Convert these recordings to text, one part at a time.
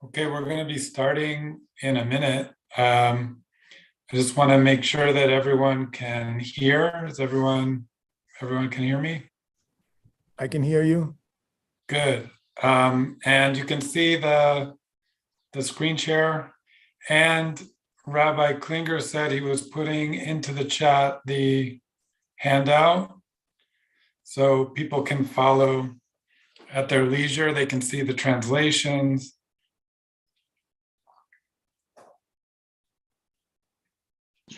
Okay, we're going to be starting in a minute. I just want to make sure that everyone can hear. Is everyone can hear me? I can hear you. Good. And you can see the screen share. And Rabbi Klinger said he was putting into the chat the handout so people can follow at their leisure. They can see the translations.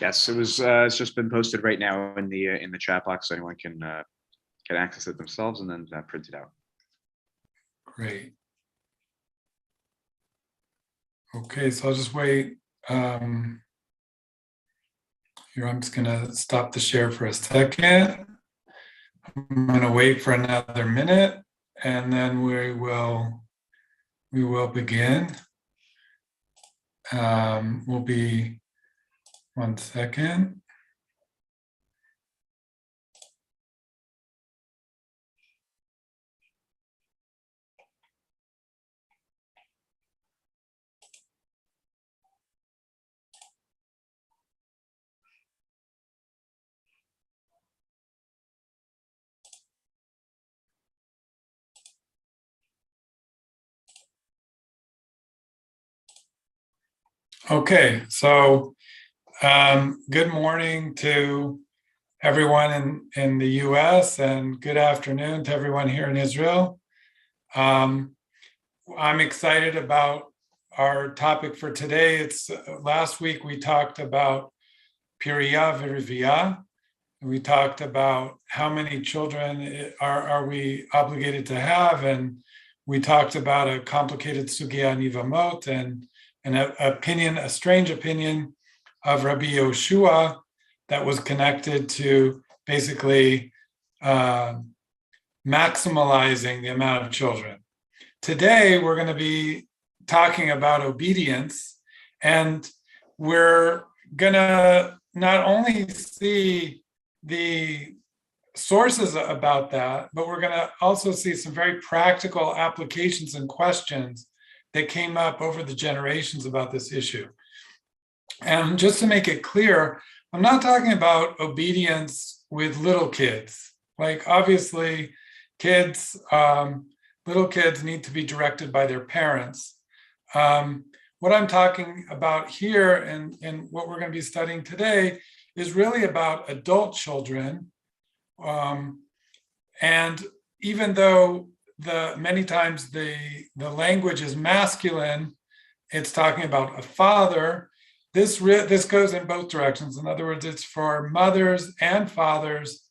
Yes, it was. It's just been posted right now in the chat box, so anyone can access it themselves and then print it out. Great. Okay, so I'll just wait. Here, I'm just going to stop the share for a second. I'm going to wait for another minute, and then we will begin. We'll be 1 second. Okay, so good morning to everyone in the US and good afternoon to everyone here in Israel. I'm excited about our topic for today. It's last week we talked about Piriya Virivia. We talked about how many children are we obligated to have, and we talked about a complicated sugya nivamot and an opinion, a strange opinion of Rabbi Yoshua that was connected to basically maximalizing the amount of children. Today, we're going to be talking about obedience, and we're going to not only see the sources about that, but we're going to also see some very practical applications and questions that came up over the generations about this issue. And just to make it clear, I'm not talking about obedience with little kids. Like obviously kids, little kids need to be directed by their parents. What I'm talking about here and what we're going to be studying today is really about adult children. And even though many times the language is masculine, it's talking about a father. This goes in both directions. In other words, it's for mothers and fathers,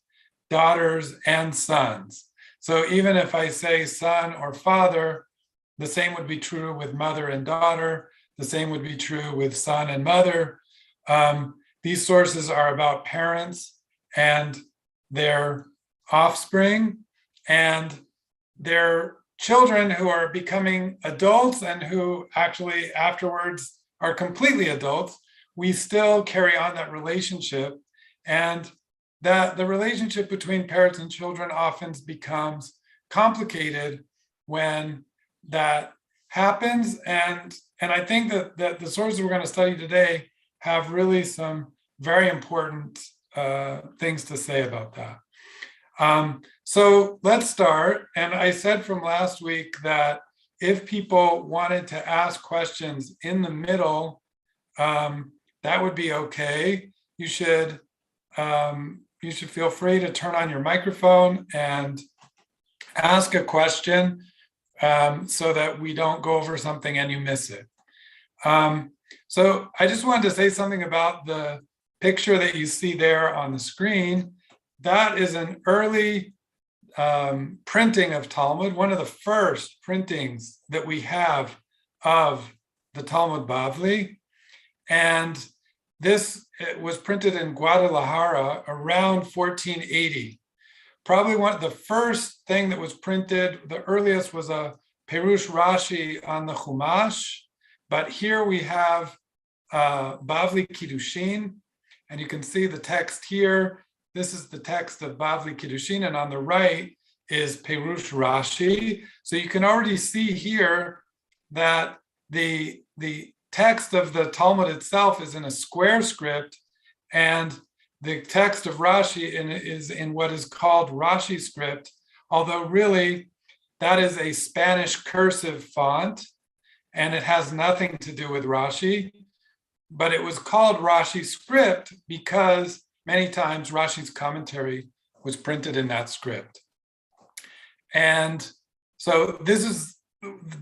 daughters and sons. So even if I say son or father, the same would be true with mother and daughter. The same would be true with son and mother. These sources are about parents and their offspring and their children who are becoming adults and who actually afterwards are completely adults. We still carry on that relationship, and that the relationship between parents and children often becomes complicated when that happens. And I think that the sources we're going to study today have really some very important things to say about that. So let's start. And I said from last week that if people wanted to ask questions in the middle, that would be okay. You should feel free to turn on your microphone and ask a question so that we don't go over something and you miss it. So I just wanted to say something about the picture that you see there on the screen. That is an early printing of Talmud, one of the first printings that we have of the Talmud Bavli. And this was printed in Guadalajara around 1480. Probably the first thing that was printed, the earliest was a Perush Rashi on the Chumash, but here we have Bavli Kiddushin, and you can see the text here. This is the text of Bavli Kiddushin, and on the right is Perush Rashi. So you can already see here that the text of the Talmud itself is in a square script, and the text of Rashi is in what is called Rashi script, although really that is a Spanish cursive font, and it has nothing to do with Rashi. But it was called Rashi script because many times Rashi's commentary was printed in that script. And so this is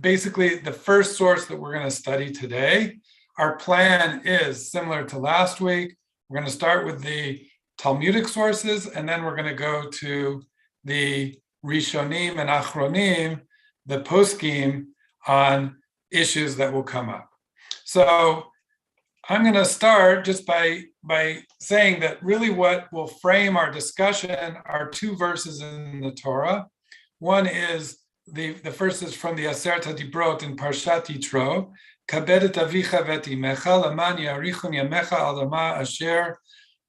basically the first source that we're going to study today. Our plan is similar to last week. We're going to start with the Talmudic sources, and then we're going to go to the Rishonim and Achronim, the Poskim, on issues that will come up. So I'm going to start just by saying that really what will frame our discussion are two verses in the Torah. One is the first is from the Aserta Dibrot in Parshat Yitro, Kabed et avicha v'et imecha leman yarichun yamecha al hama asher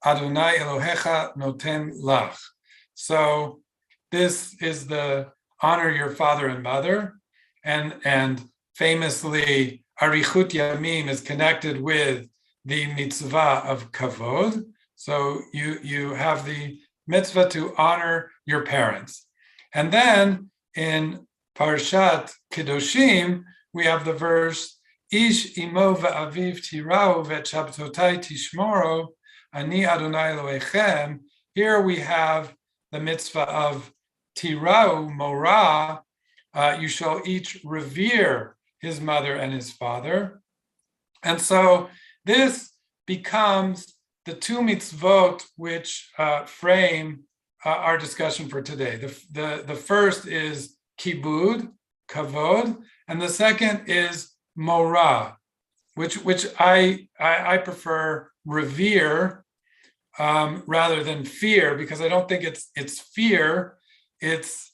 Adonai Elohecha noten lach. So this is the honor your father and mother, and famously Arichut Yamim is connected with the mitzvah of kavod. So you have the mitzvah to honor your parents. And then in Parshat Kedoshim, we have the verse, Ish imo va'aviv tirau ve'shabtotai tishmoro, ani Adonai Elohechem. Here we have the mitzvah of tirau, morah, you shall each revere his mother and his father. And so this becomes the two mitzvot which frame our discussion for today. The first is kibud, kavod, and the second is morah, which I prefer revere rather than fear, because I don't think it's fear, it's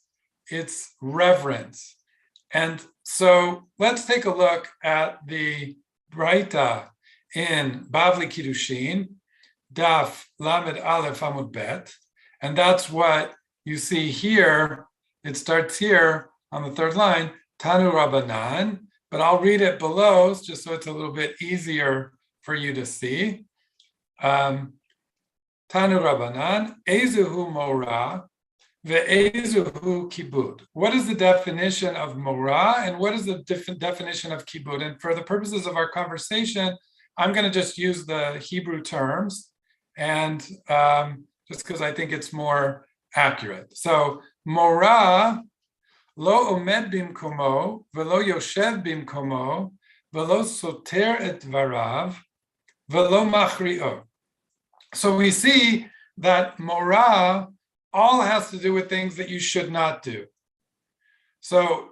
reverence. And so let's take a look at the Braita in Bavli Kiddushin, Daf Lamed Aleph Amud Bet, and that's what you see here. It starts here on the third line, Tanu Rabbanan, but I'll read it below just so it's a little bit easier for you to see. Tanu Rabbanan, Ezuhu Morah, Ve'ezuhu Kibud. What is the definition of Morah and what is the definition of Kibud? And for the purposes of our conversation, I'm going to just use the Hebrew terms, and just because I think it's more accurate. So Morah, lo omed bimkomo, velo yoshev bimkomo, velo soter et dvarav, velo machri'o. So we see that Morah all has to do with things that you should not do. So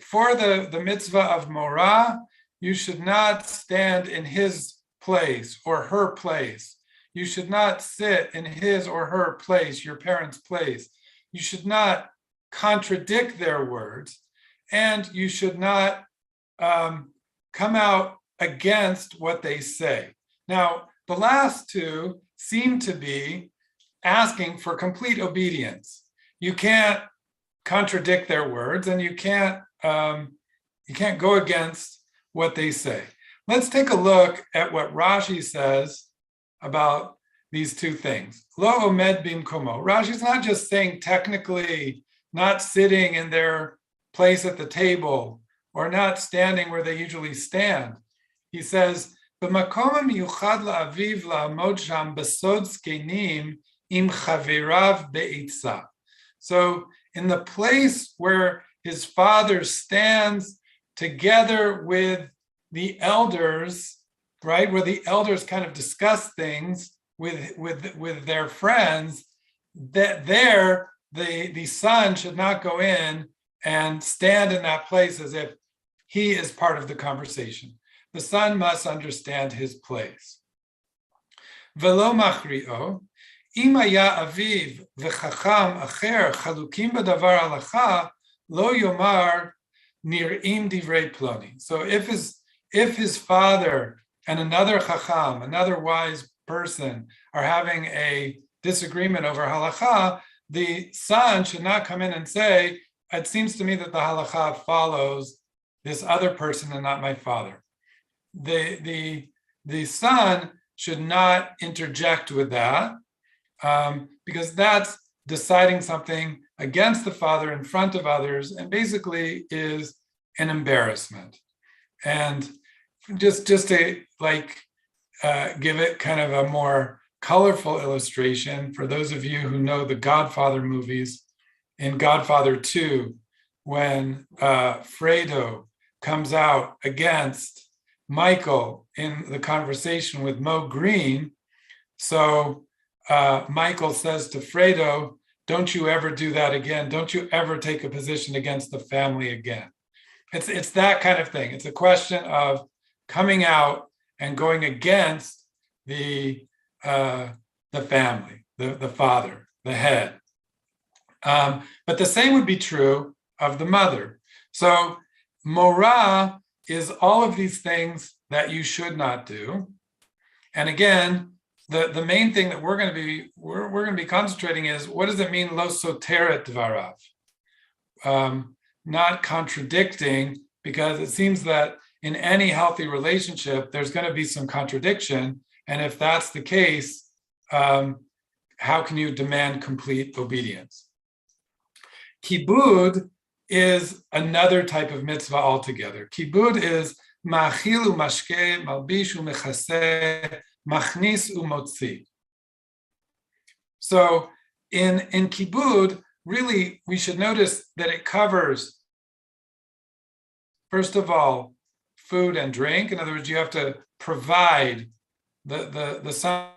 for the mitzvah of Morah, you should not stand in his place or her place. You should not sit in his or her place, your parents' place. You should not contradict their words, and you should not come out against what they say. Now, the last two seem to be asking for complete obedience. You can't contradict their words, and you can't go against what they say. Let's take a look at what Rashi says about these two things. Lo omed bimkomo. Rashi's not just saying technically not sitting in their place at the table or not standing where they usually stand. He says, b'makom miyuchad la'aviv la'amod sham besod zkenim im chavirav be'itza. So in the place where his father stands together with the elders, right, where the elders kind of discuss things with their friends, that there the son should not go in and stand in that place as if he is part of the conversation. The son must understand his place. Velo machri'o, im haya aviv v'chacham acher chalukim b'davar halacha, lo yomar nir'im divrei ploni. So if his father and another chacham, another wise person, are having a disagreement over halacha, the son should not come in and say, it seems to me that the halacha follows this other person and not my father. The son should not interject with that, because that's deciding something against the father in front of others, and basically is an embarrassment. And just to give it kind of a more colorful illustration, for those of you who know the Godfather movies, in Godfather 2, when Fredo comes out against Michael in the conversation with Mo Green, so Michael says to Fredo, don't you ever do that again. Don't you ever take a position against the family again. It's that kind of thing. It's a question of coming out and going against the family, the father, the head. But the same would be true of the mother. So Morah is all of these things that you should not do. And again, the main thing that we're going to be concentrating is, what does it mean lo soteret dvarav? Not contradicting, because it seems that in any healthy relationship, there's going to be some contradiction. And if that's the case, how can you demand complete obedience? Kibud is another type of mitzvah altogether. Kibud is ma'achil u'mashke, malbish u'mechaseh, machnis u'motzi. So in kibud, really, we should notice that it covers, first of all, food and drink. In other words, you have to provide the son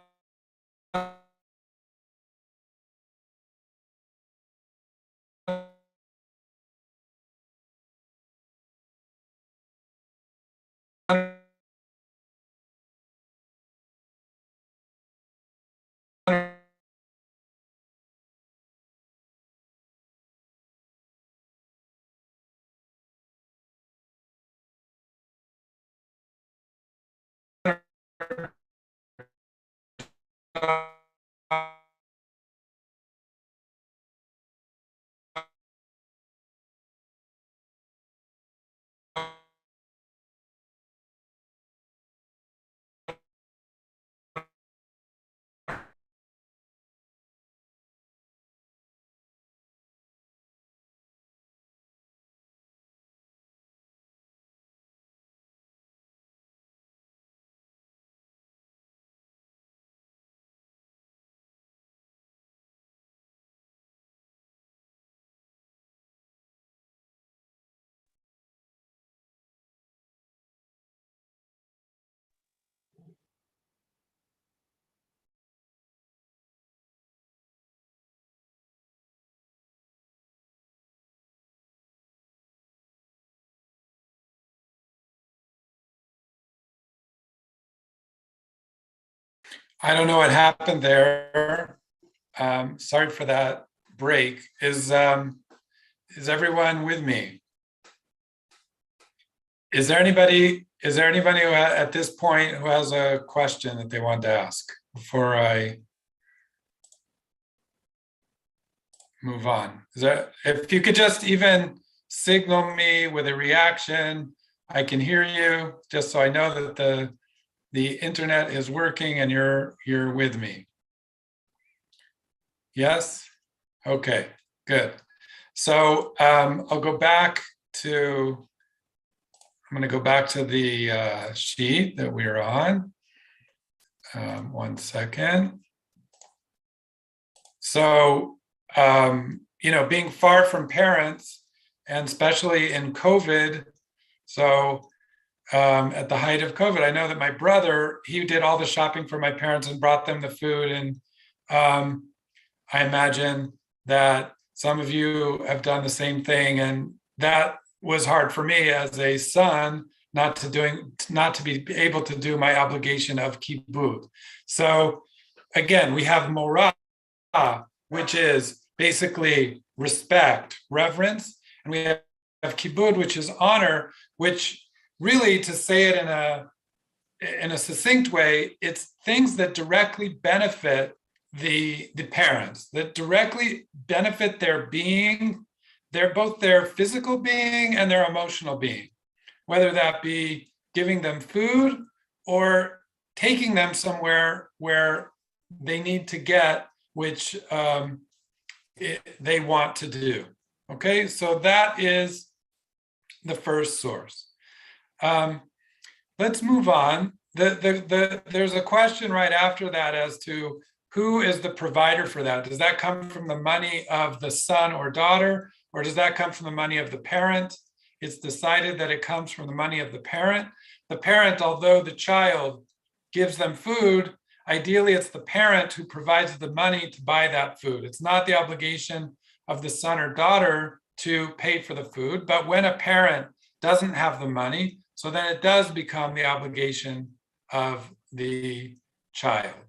I don't know what happened there. Sorry for that break. Is everyone with me? Is there anybody who at this point who has a question that they want to ask before I move on? If you could just even signal me with a reaction, I can hear you, just so I know that the internet is working and you're with me. Yes? Okay, good. So I'll go back to, I'm going to go back to the sheet that we're on. 1 second. So, being far from parents, and especially in COVID, so at the height of COVID, I know that my brother, he did all the shopping for my parents and brought them the food. And I imagine that some of you have done the same thing. And that was hard for me as a son, not to be able to do my obligation of kibud. So again, we have morah, which is basically respect, reverence. And we have kibud, which is honor, which really, to say it in a succinct way, it's things that directly benefit the parents, that directly benefit their being, both their physical being and their emotional being. whether that be giving them food or taking them somewhere where they need to get, which they want to do. Okay, so that is the first source. Let's move on. There's a question right after that as to who is the provider for that. Does that come from the money of the son or daughter, or does that come from the money of the parent? It's decided that it comes from the money of the parent. The parent, although the child gives them food, ideally it's the parent who provides the money to buy that food. It's not the obligation of the son or daughter to pay for the food, but when a parent doesn't have the money, so then it does become the obligation of the child.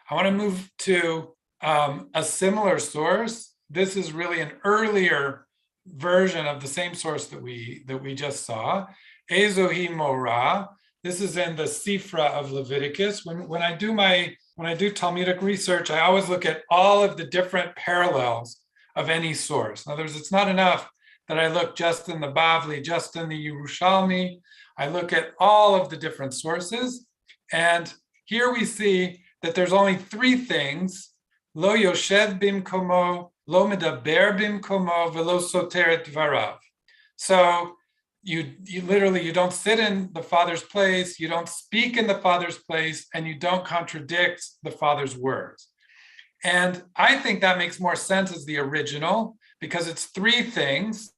I want to move to a similar source. This is really an earlier version of the same source that we just saw. Ezohi Morah. This is in the Sifra of Leviticus. When I do Talmudic research, I always look at all of the different parallels of any source. In other words, it's not enough that I look just in the Bavli, just in the Yerushalmi. I look at all of the different sources. And here we see that there's only three things: lo yoshev bimkomo, lo medaber bimkomo, velo soter et dvarav. So you literally, you don't sit in the Father's place, you don't speak in the Father's place, and you don't contradict the Father's words. And I think that makes more sense as the original, because it's three things,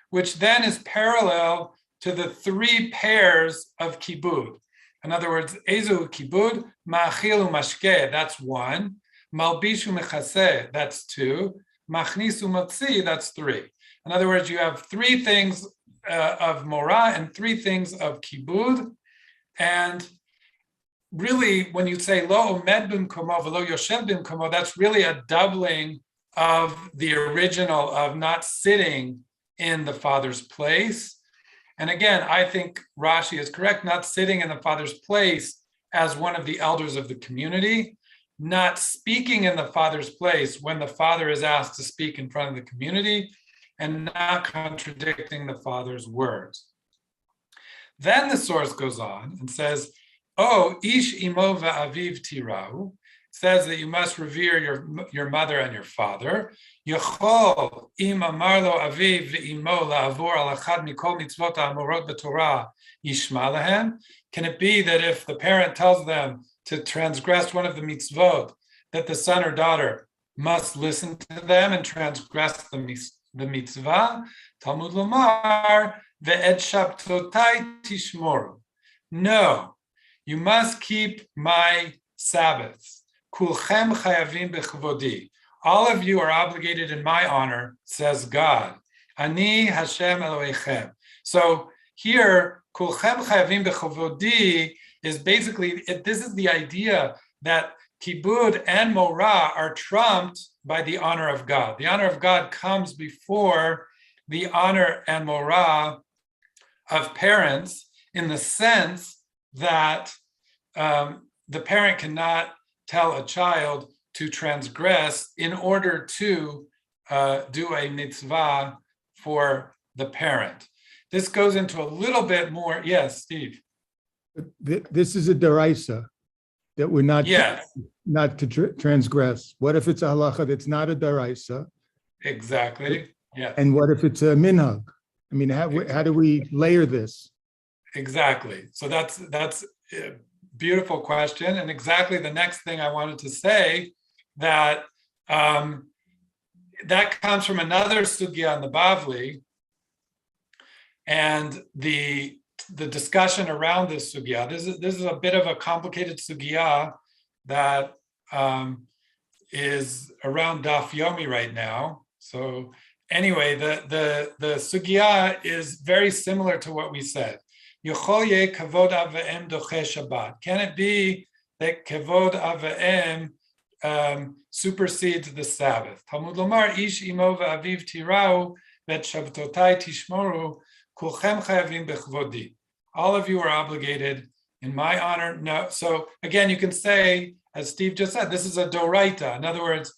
which then is parallel to the three pairs of kibud. In other words, ezu kibud, ma'achil u'mashke, that's one. Malbish u'mechaseh, that's two. Machnis u'motzi, that's three. In other words, you have three things of morah and three things of kibud. And really, when you say lo omed bimkomo v'lo yoshev bimkomo, that's really a doubling of the original of not sitting in the Father's place. And again, I think Rashi is correct, not sitting in the Father's place as one of the elders of the community, not speaking in the Father's place when the Father is asked to speak in front of the community, and not contradicting the Father's words. Then the source goes on and says, oh, ish imo va'aviv tirau, says that you must revere your mother and your father. Yochol im amar lo aviv ve'imo la'avor al achad mikol mitzvot ha'amorot b'Torah yishma lahem. Can it be that if the parent tells them to transgress one of the mitzvot, that the son or daughter must listen to them and transgress the mitzvah? Talmud lomar ve'ed shabtotai tishmoru. No, you must keep my Sabbaths. Kulchem chayavim bechvodi. All of you are obligated in my honor, says God. Ani Hashem Elohechem. So here, kulchem chayavim bechvodi is basically, this is the idea that kibud and morah are trumped by the honor of God. The honor of God comes before the honor and morah of parents, in the sense that the parent cannot tell a child to transgress in order to do a mitzvah for the parent. This goes into a little bit more. Yes, Steve. This is a deraisa that we're not to transgress. What if it's a halacha that's not a deraisa? Exactly. Yeah. And what if it's a minhag? I mean, how do we layer this? Exactly. So that's a beautiful question, and exactly the next thing I wanted to say, that that comes from another sugya in the Bavli, and the discussion around this sugya. This is a bit of a complicated sugya that is around Daf Yomi right now. So anyway, the sugya is very similar to what we said. Can it be that kavod avim supersedes the Sabbath? Talmud lomar ish imo va'aviv tirau vet shabtotai tishmoru kulchem chayavim bechvodi. All of you are obligated in my honor. No. So again, you can say, as Steve just said, this is a doraita. In other words,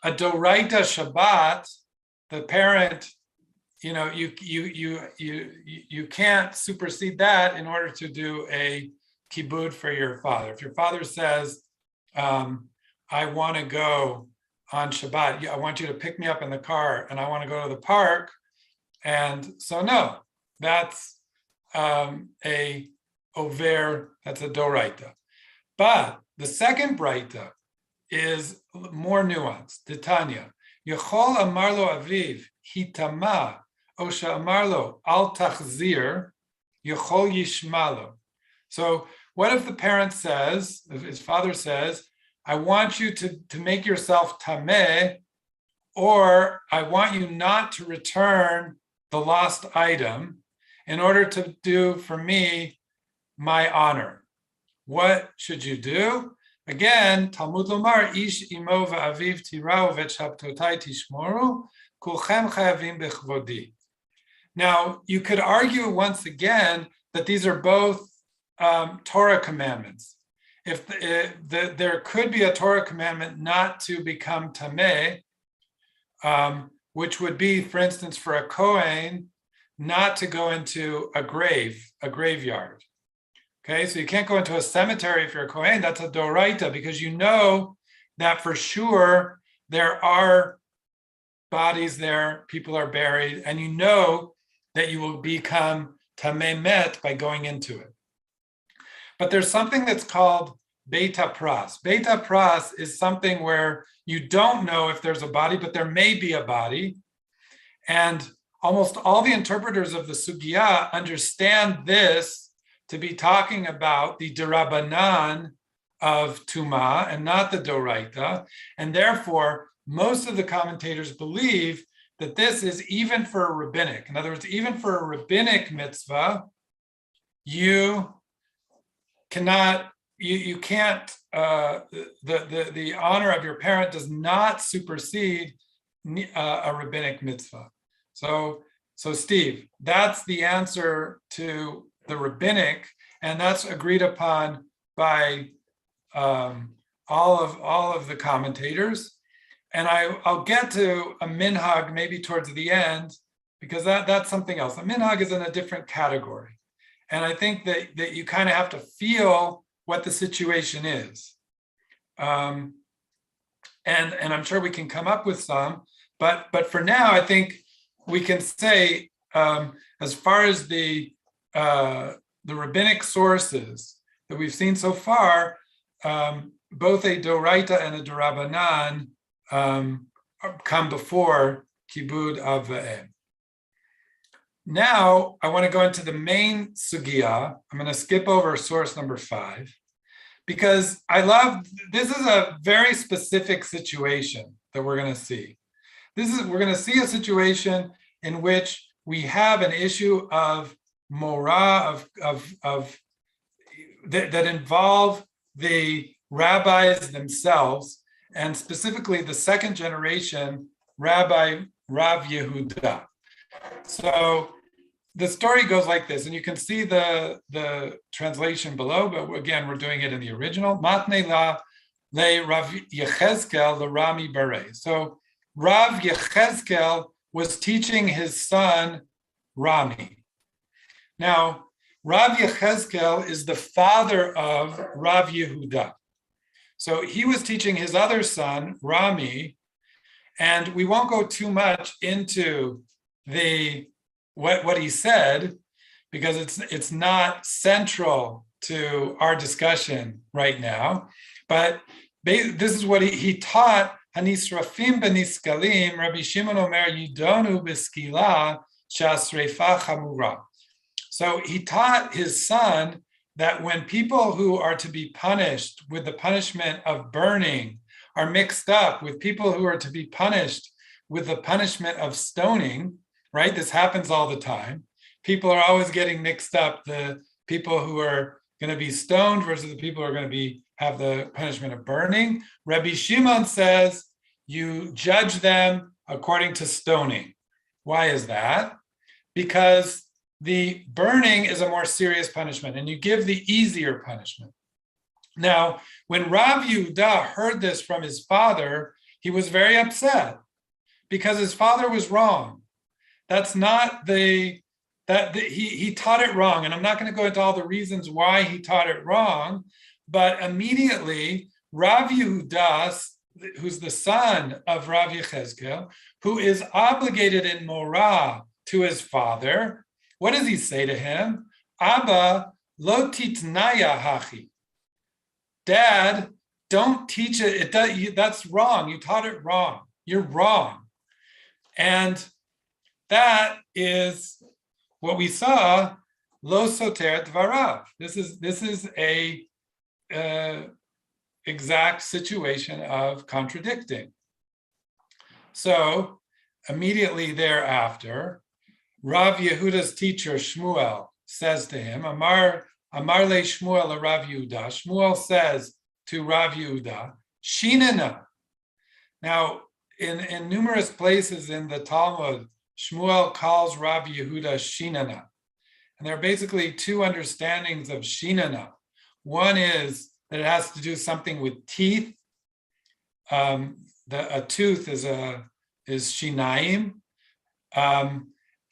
a doraita Shabbat, the parent, you can't supersede that in order to do a kibud for your father. If your father says, I want to go on Shabbat, I want you to pick me up in the car and I want to go to the park. And so no, that's a over, that's a doraita. But the second braita is more nuanced. Titania, Yechol amarlo aviv hitama osha amarlo al tachzir Yechol yishmalo. So what if the parent says, if his father says, I want you to make yourself tameh, or I want you not to return the lost item in order to do for me my honor. What should you do? Again, Talmud lomar ish imo va'aviv tirau v'shabtotai tishmoru kulchem chayavim bechvodi. Now, you could argue once again that these are both Torah commandments. If there could be a Torah commandment not to become tameh, which would be, for instance, for a Kohen, not to go into a graveyard. Okay, so you can't go into a cemetery if you're a Kohen. That's a doraita, because you know that for sure there are bodies there, people are buried, and you know that you will become tameh met by going into it. But there's something that's called beta pras. Beta pras is something where you don't know if there's a body, but there may be a body. And almost all the interpreters of the sugya understand this to be talking about the derabanan of Tuma and not the doraita. And therefore, most of the commentators believe that this is even for a rabbinic. In other words, even for a rabbinic mitzvah, you cannot, you can't, the honor of your parent does not supersede a rabbinic mitzvah. So Steve, that's the answer to the rabbinic, and that's agreed upon by all of the commentators. And I'll get to a minhag maybe towards the end, because that's something else. A minhag is in a different category. And I think that you kind of have to feel what the situation is. And I'm sure we can come up with some, but for now, I think we can say, as far as the rabbinic sources that we've seen so far, both a doraita and a derabanan come before kibud av v'em. Now, I want to go into the main sugya. I'm going to skip over source number 5, because this is a very specific situation that we're going to see. We're going to see a situation in which we have an issue of morah, that involve the rabbis themselves, and specifically the second generation Rabbi Rav Yehuda. So the story goes like this, and you can see the translation below, but again, we're doing it in the original. Matne la le Rav Yechezkel le Rami Barei. So Rav Yechezkel was teaching his son Rami. Now, Rav Yechezkel is the father of Rav Yehuda. So he was teaching his other son, Rami, and we won't go too much into what he said, because it's not central to our discussion right now. But this is what he taught. Hanisrafim beniskalim, Rabbi Shimon Omer yidonu beskila shasrefa chamura. So he taught his son that when people who are to be punished with the punishment of burning are mixed up with people who are to be punished with the punishment of stoning, right? This happens all the time. People are always getting mixed up, the people who are going to be stoned versus the people who are going to have the punishment of burning. Rabbi Shimon says you judge them according to stoning. Why is that? Because the burning is a more serious punishment, and you give the easier punishment. Now, when Rav Yehuda heard this from his father, he was very upset, because his father was wrong. that's not he taught it wrong. And I'm not going to go into all the reasons why he taught it wrong, but immediately Rav Yehuda, who's the son of Rav Yechezkel, who is obligated in Morah to his father, what does he say to him? Abba, lo titnaya hachi. Dad, don't teach it. That's wrong. You taught it wrong. You're wrong. And that is what we saw, lo soter dvarav. This is a exact situation of contradicting. So immediately thereafter, Rav Yehuda's teacher Shmuel says to him, Amar le Shmuel Rav Yehuda. Shmuel says to Rav Yehuda, Shinana. Now, in numerous places in the Talmud, Shmuel calls Rav Yehuda Shinana. And there are basically two understandings of Shinana. One is that it has to do something with teeth. A tooth is shinaim.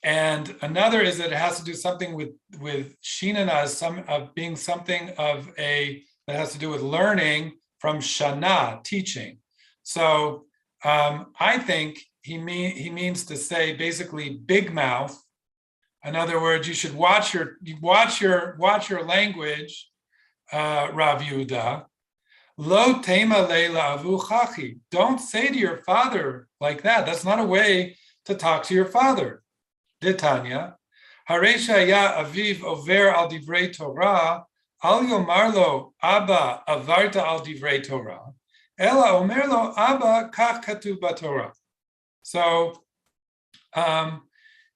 And another is that it has to do something with shinana, being something that has to do with learning from shana, teaching. So I think he means to say basically big mouth. In other words, you should watch your language, Rav Yehuda. Lo tema leila avu chachi. Don't say to your father like that. That's not a way to talk to your father. Ditanya, Haresha ya aviv over al divrei Torah, al yomarlo Abba avarta al divrei Torah, ela omerlo Abba kach katuv b'Torah. So,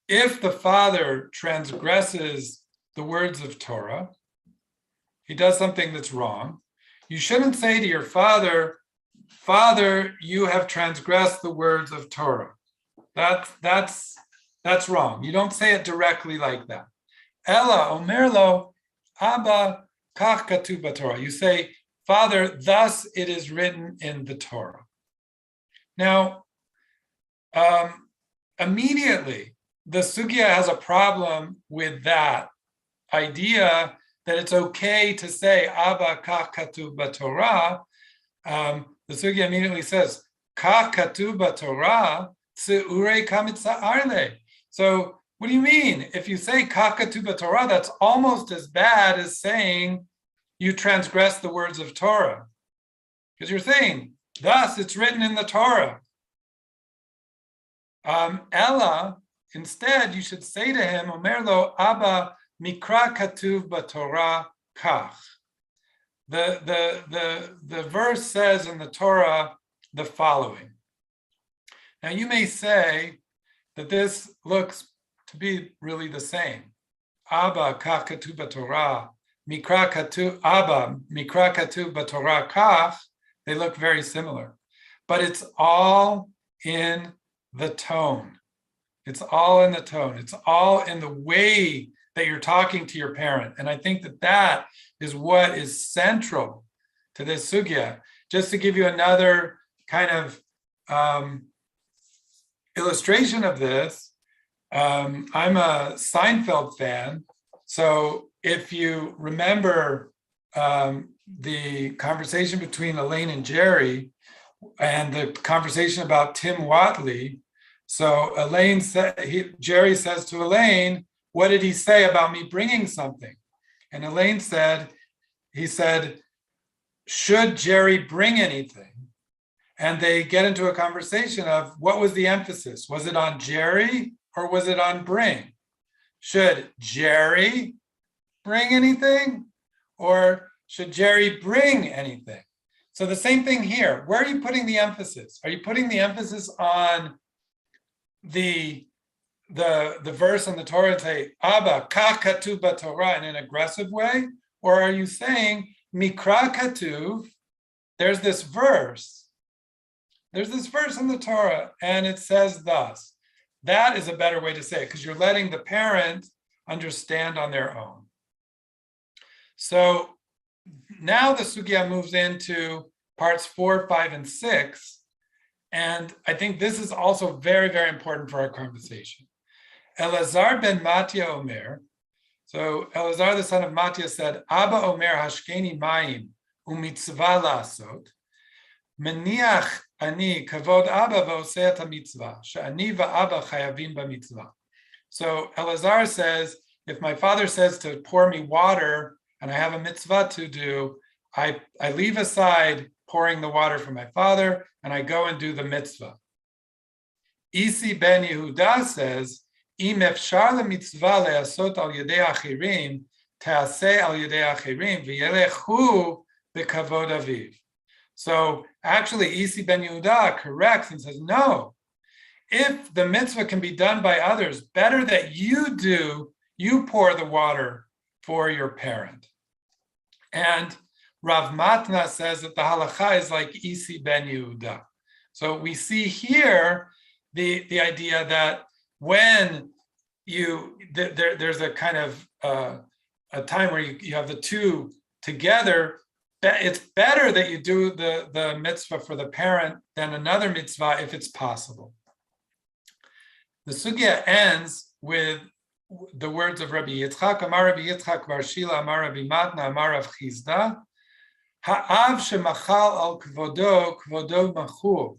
if the father transgresses the words of Torah, he does something that's wrong, you shouldn't say to your father, Father, you have transgressed the words of Torah. That's wrong. You don't say it directly like that. Ella omerlo Abba kach katuv b'Torah. You say, Father, thus it is written in the Torah. Now, immediately, the sugya has a problem with that idea that it's okay to say Abba kach katuv b'Torah. The sugya immediately says, Kach katuv b'Torah tze'urei kamitza arle. So what do you mean? If you say Kach katuv b'Torah, that's almost as bad as saying you transgress the words of Torah. Because you're saying, thus it's written in the Torah. Ella, instead, you should say to him, Omerlo Abba mikra katuv b'Torah kach. The verse says in the Torah the following. Now you may say that this looks to be really the same. Abba kach katuv b'Torah, mikra katuv Abba mikra katuv b'Torah kach. They look very similar, but it's all in the tone. It's all in the tone. It's all in the way that you're talking to your parent. And I think that is what is central to this sugya. Just to give you another kind of illustration of this, I'm a Seinfeld fan. So if you remember the conversation between Elaine and Jerry and the conversation about Tim Whatley, so Jerry says to Elaine, what did he say about me bringing something? And Elaine he said, should Jerry bring anything? And they get into a conversation of what was the emphasis? Was it on Jerry or was it on bring? Should Jerry bring anything or should Jerry bring anything? So the same thing here. Where are you putting the emphasis? Are you putting the emphasis on the verse in the Torah and say, Abba, kach katuv b'Torah in an aggressive way? Or are you saying, mikra katuv, there's this verse in the Torah and it says thus. That is a better way to say it because you're letting the parent understand on their own. So now the sugya moves into parts 4, 5, and 6. And I think this is also very, very important for our conversation. Elazar ben Matya Omer. So Elazar, the son of Matya, said, Abba Omer hashkeni mayim umitzvah lasot. Meniach ani kavod Abba v'oseh et mitzvah. She'ani va'Abba chayavim b'mitzvah. So Elazar says, if my father says to pour me water and I have a mitzvah to do, I leave aside pouring the water for my father and I go and do the mitzvah. Isi ben Yehuda says, Im efshar lemitzvah le'asot al yedei achirim, te'aseh al yedei achirim, v'yelechu b'kavod aviv. So actually, Isi ben Yehuda corrects and says, no, if the mitzvah can be done by others, better that you pour the water for your parent. And Rav Matna says that the halacha is like Isi ben Yehuda. So we see here the idea that when there's a kind of a time where you have the two together, it's better that you do the mitzvah for the parent than another mitzvah if it's possible. The sugya ends with the words of Rabbi Yitzchak, Amar Rabbi Yitzchak Bar Shila, Amar Rabbi Matna, Amar Rav Chizda, Ha'av shemachal al kvodo, kvodo machu.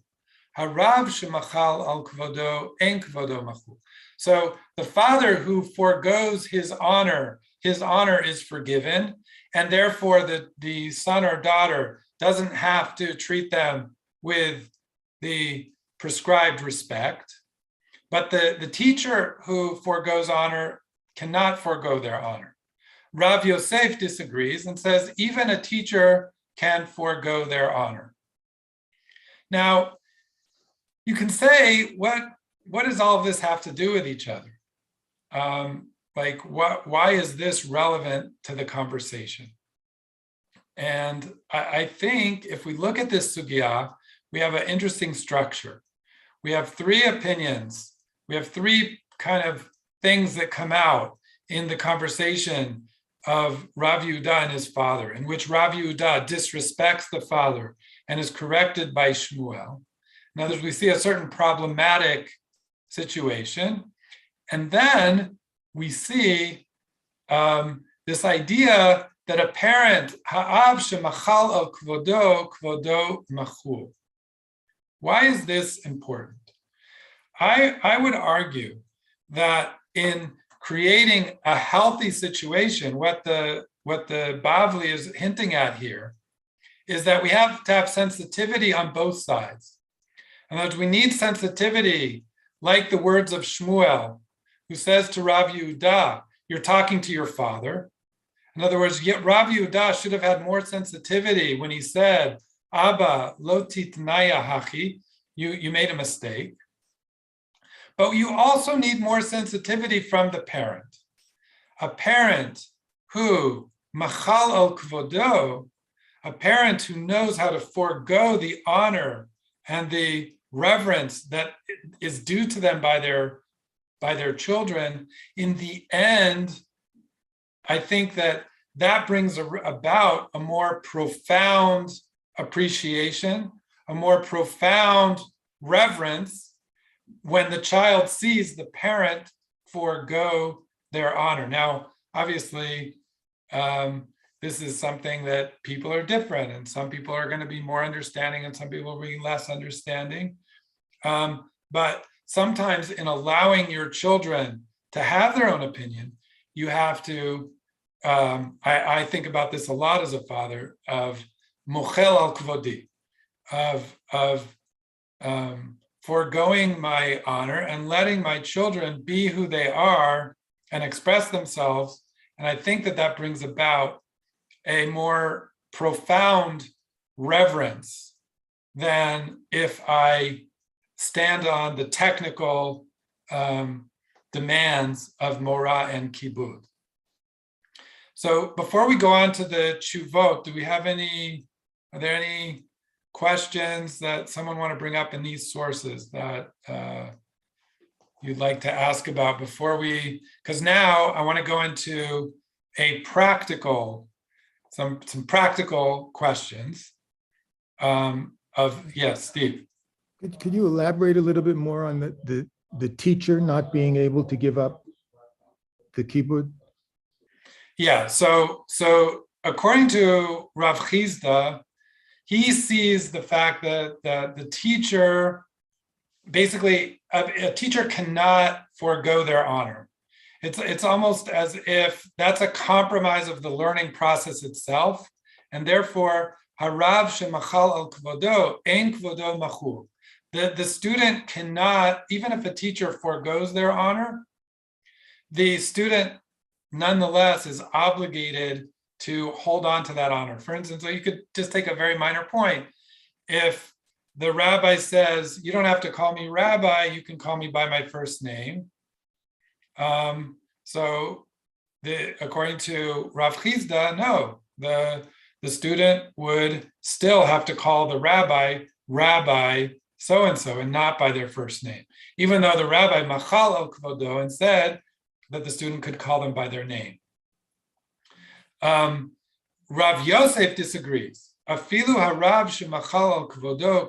Harav shemachal al kvodo, en kvodo machu. So the father who forgoes his honor is forgiven, and therefore the son or daughter doesn't have to treat them with the prescribed respect. But the teacher who forgoes honor cannot forgo their honor. Rav Yosef disagrees and says even a teacher can forgo their honor. Now, you can say, what does all of this have to do with each other? Why is this relevant to the conversation? And I think if we look at this sugya, we have an interesting structure. We have three opinions. We have three kind of things that come out in the conversation of Rav Yehuda and his father, in which Rav Yehuda disrespects the father and is corrected by Shmuel. In other words, we see a certain problematic situation. And then we see this idea that a parent, ha'av shemachal al kvodo, kvodo machu. Why is this important? I would argue that in creating a healthy situation, what the Bavli is hinting at here is that we have to have sensitivity on both sides. In other words, we need sensitivity, like the words of Shmuel, who says to Rav Yehuda, you're talking to your father. In other words, Rav Yehuda should have had more sensitivity when he said, Abba, lo titnaya hachi, you made a mistake. But you also need more sensitivity from the parent. A parent who, machal al kvodo, a parent who knows how to forego the honor and the reverence that is due to them by their children, in the end, I think that brings about a more profound appreciation, a more profound reverence when the child sees the parent forego their honor. Now, obviously, this is something that people are different, and some people are going to be more understanding and some people will be less understanding. But sometimes in allowing your children to have their own opinion, you have to, I think about this a lot as a father, of mochel al kvodi, of foregoing my honor and letting my children be who they are and express themselves. And I think that brings about a more profound reverence than if I stand on the technical demands of Morah and Kibud. So before we go on to the Tshuvot, are there any questions that someone want to bring up in these sources that you'd like to ask about before because now I want to go into some practical questions yes, Steve. Could you elaborate a little bit more on the the teacher not being able to give up the kibud? Yeah, so according to Rav Chizda, he sees the fact that the teacher, basically, a teacher cannot forego their honor. It's almost as if that's a compromise of the learning process itself, and therefore, harav shemachal al kvodo, ein kvodo machul. The student cannot, even if a teacher forgoes their honor, the student nonetheless is obligated to hold on to that honor. For instance, so you could just take a very minor point. If the rabbi says, you don't have to call me rabbi, you can call me by my first name. According to Rav Chizda, no, the student would still have to call the rabbi so-and-so and not by their first name, even though the rabbi machal al kvodo and said that the student could call them by their name. Rav Yosef disagrees. Afilu harav shemachal al kvodo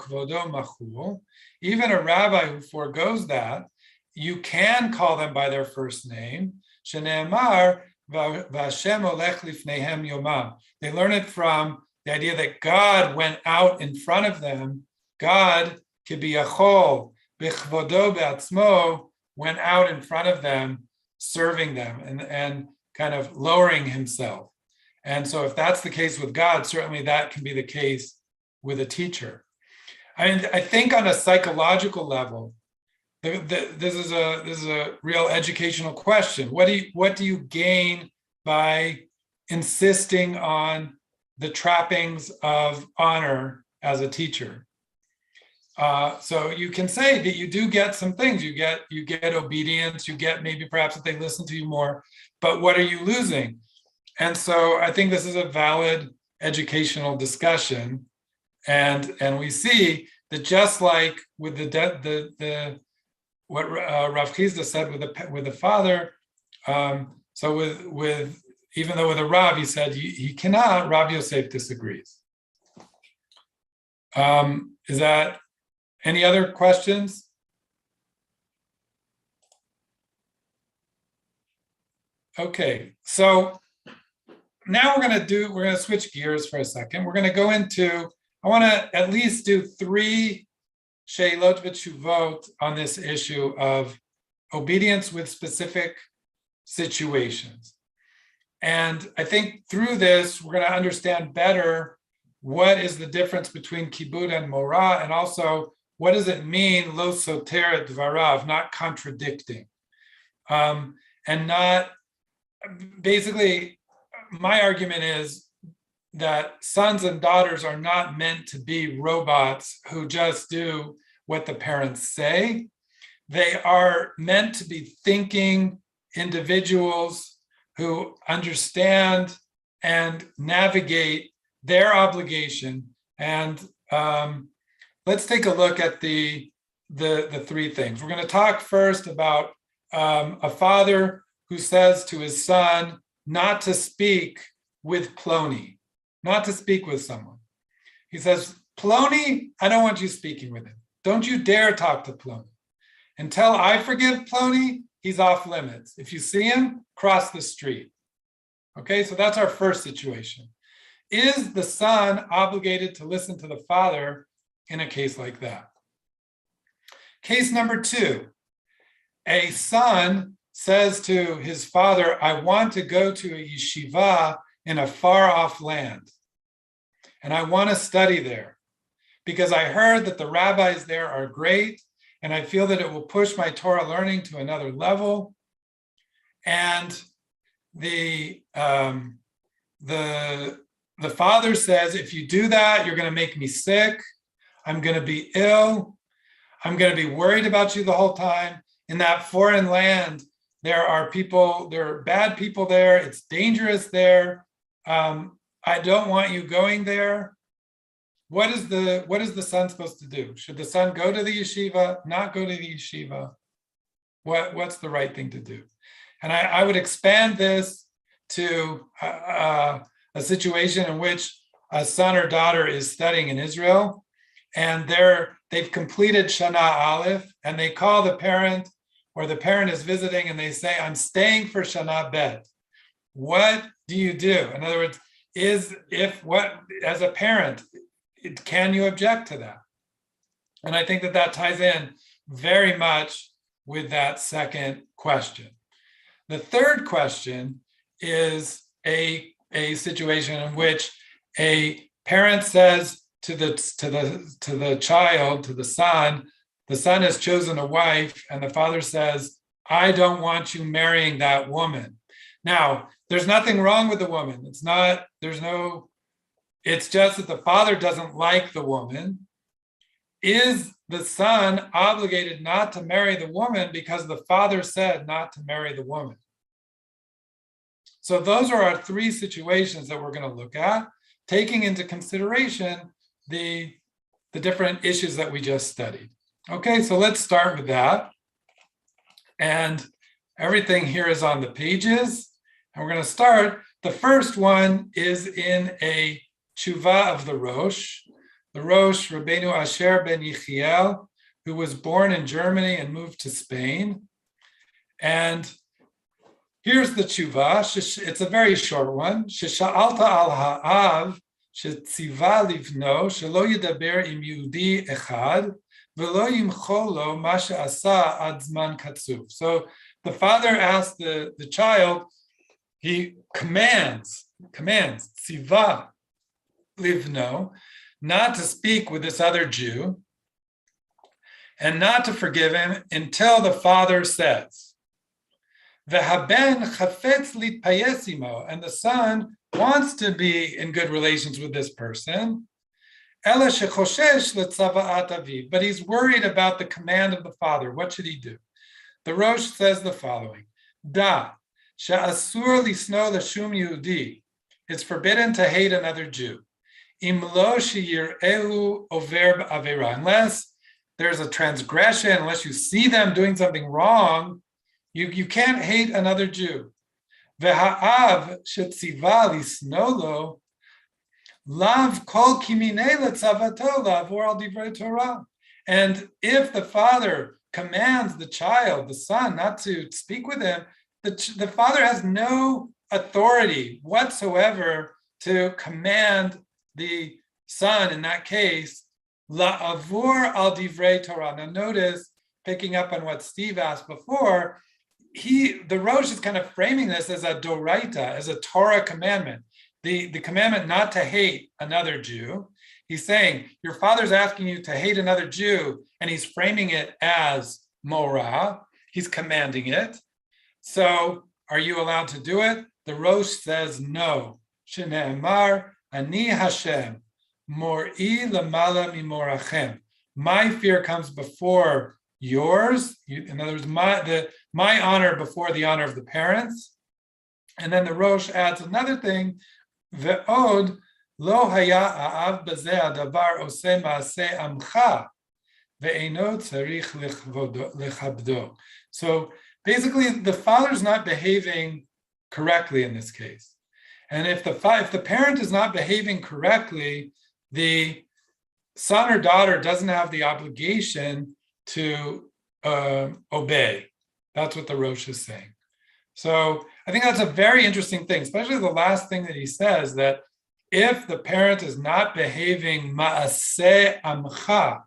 machul. Even a rabbi who forgoes that, you can call them by their first name. Shene'emar v'Hashem olech lifneihem yomam. They learn it from the idea that God went out in front of them. God, kibiyachol, b'chvodo be'atzmo, went out in front of them, serving them and kind of lowering himself. And so if that's the case with God, certainly that can be the case with a teacher. I think on a psychological level, this is a real educational question. What do you gain by insisting on the trappings of honor as a teacher? So you can say that you do get some things. You get obedience. You get maybe perhaps that they listen to you more. But what are you losing? And so I think this is a valid educational discussion, and we see that just like with the what Rav Chizda said with the father, so with even though with a Rav he said he cannot, Rav Yosef disagrees. Is that any other questions? Okay, so now we're going to switch gears for a second. We're going to go into, I want to at least do 3 sheilot v'tshuvot on this issue of obedience with specific situations. And I think through this, we're going to understand better what is the difference between kibud and mora, and also what does it mean, lo soter et dvarav, not contradicting. And not, basically, my argument is that sons and daughters are not meant to be robots who just do what the parents say. They are meant to be thinking individuals who understand and navigate their obligation. And let's take a look at the 3 things. We're going to talk first about a father who says to his son not to speak with Plony, not to speak with someone. He says, Plony, I don't want you speaking with him. Don't you dare talk to Plony. Until I forgive Plony, he's off limits. If you see him, cross the street. Okay, so that's our first situation. Is the son obligated to listen to the father in a case like that? Case number 2, a son says to his father, I want to go to a yeshiva in a far-off land, and I want to study there because I heard that the rabbis there are great, and I feel that it will push my Torah learning to another level. And the father says, if you do that, you're going to make me sick. I'm going to be ill. I'm going to be worried about you the whole time. In that foreign land, there are bad people there. It's dangerous there. I don't want you going there. What is the son supposed to do? Should the son go to the yeshiva, not go to the yeshiva? What's the right thing to do? And I would expand this to a situation in which a son or daughter is studying in Israel, and they're they've completed Shana Aleph, and they call the parent, or the parent is visiting, and they say, I'm staying for Shana Bet. What do you do? In other words, as a parent, can you object to that? And I think that ties in very much with that second question. The third question is a situation in which a parent says to the child, to the son has chosen a wife, and the father says, I don't want you marrying that woman. Now, there's nothing wrong with the woman. It's just that the father doesn't like the woman. Is the son obligated not to marry the woman because the father said not to marry the woman? So those are our three situations that we're going to look at, taking into consideration the different issues that we just studied. Okay, so let's start with that. And everything here is on the pages. And we're going to start. The first one is in a tshuva of the Rosh. The Rosh, Rabbeinu Asher ben Yechiel, who was born in Germany and moved to Spain. And here's the tshuva. It's a very short one. Shesha'alta al ha'av shetziva livno shelo yedaber im Yehudi echad velo yimchol lo ma she'asa ad zman katzuf. So the father asked the child, he commands, tziva livno, not to speak with this other Jew and not to forgive him until the father says, V'haben chafetz litpayesimo, and the son wants to be in good relations with this person, ela shechoshesh letzava'at aviv, but he's worried about the command of the father. What should he do? The Rosh says the following, Da, she'asur lisno l'shum Yehudi, it's forbidden to hate another Jew. Unless there's a transgression, unless you see them doing something wrong, you can't hate another Jew. And if the father commands the child, the son, not to speak with him, the father has no authority whatsoever to command the son, in that case, la'avur al divrei Torah. Now notice, picking up on what Steve asked before, the Rosh is kind of framing this as a doraita, as a Torah commandment, the commandment not to hate another Jew. He's saying, your father's asking you to hate another Jew, and he's framing it as morah. He's commanding it. So, are you allowed to do it? The Rosh says no. Shene'emar, Ani Hashem, mor'i lamala mimorachem. My fear comes before yours. In other words, my honor before the honor of the parents. And then the Rosh adds another thing. Ve'od lo haya ha'av bazeh hadavar oseh ma'aseh amcha ve'eno tzarich lechabdo. So basically, the father's not behaving correctly in this case. And if the parent is not behaving correctly, the son or daughter doesn't have the obligation to obey. That's what the Rosh is saying. So I think that's a very interesting thing, especially the last thing that he says, that if the parent is not behaving ma'aseh amcha